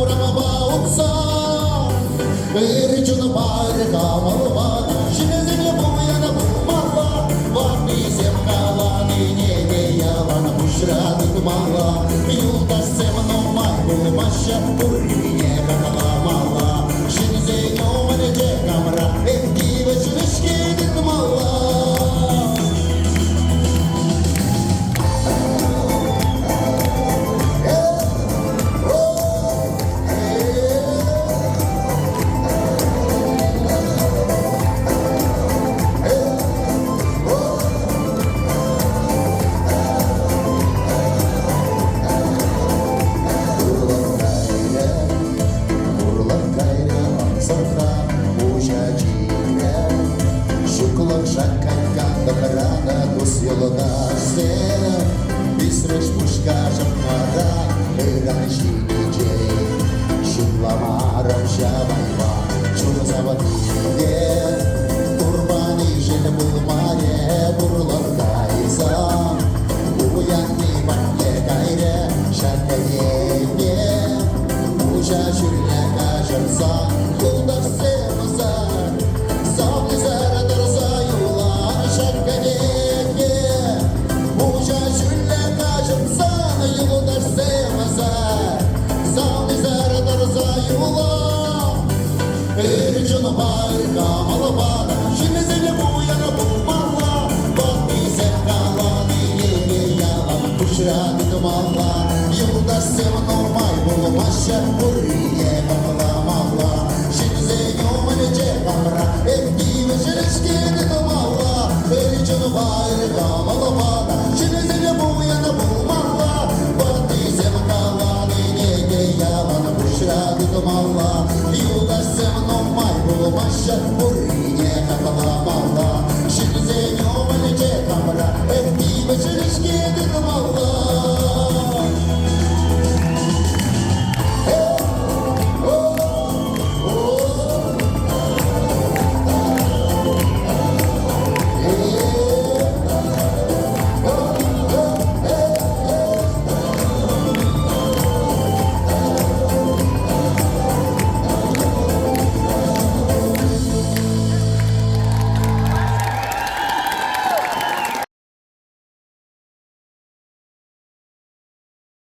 Kavramama olsa Rıcını bari kamalıma Şimdi seni bu yana bulmalla Var bizim kalanı neyde yalan Buşradık malla Yoldaş sevno maybu Maşa buraya kakalamalla Şimdi seni o manece kamera Etki ve çürüşkedik malla Bisreç puşkaşım kara Eran şidece Şullamaram şabayva Çunu zavatide Kurbani jene bulmare Buralardaysa Uyandı bakke gayre Şarkayevye Uşa şülle kaşırsa Yoldaş sevmasa Savlı zaradarsa Yulan şarkayevye Uşa şülle kaşırsa Yoldaş sevmasa Savlı zaradarsa Yulan Ercanı harika malı var Şimdi seni bu yana bulmalla Bak bize kalanı yeni yalan Kuşradık malla Yoldaş sevno maybu Maşa buraya kakalamalla Şimdi seni o manece kamera Etki ve çelişkedik malla Ercanı harika malı var Şimdi seni bu yana bulmalla Bak bize kalanı yeni yalan Kuşradık malla Yoldaş sevno maybu Maşa buraya kakalamalla Şimdi seni o manece kamera Etki ve çelişkedik malla